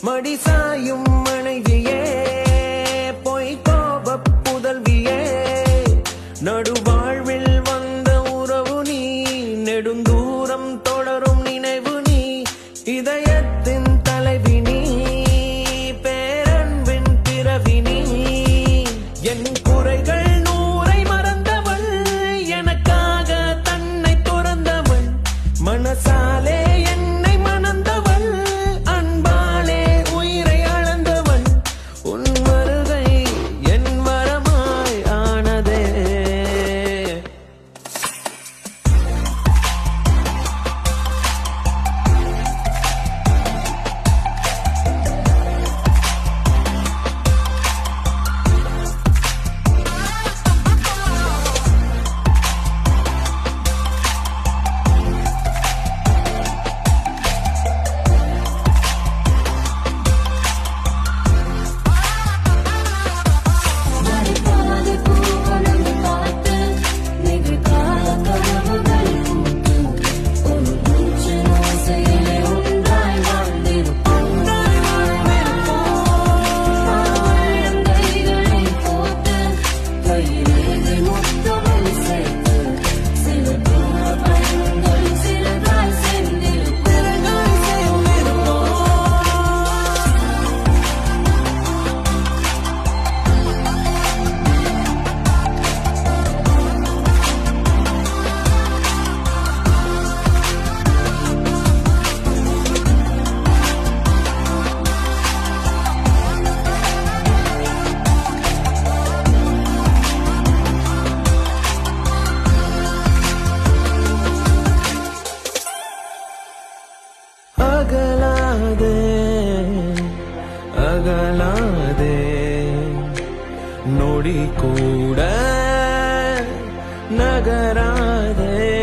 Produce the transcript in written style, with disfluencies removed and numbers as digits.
மடிசாயும் மனைவியே பொய் கோபப் புதல்வியே நடுவாழ்வில் வந்த உறவு நீ நெடுந்தூரம் தொடரும் நினைவு நீ இதயத்தின் தலைவி நீ பேரன்பின் பிறவி நீ என் குறைகள் நூறை மறந்தவள் எனக்காக தன்னை துறந்தவள் மனசாலே என்னை மணந்தவள் அன்பாலே உயிரை அளந்தவள் உன் வருகை என் வரமாய் ஆனதே அகலாதே நொடி கூட நகராதே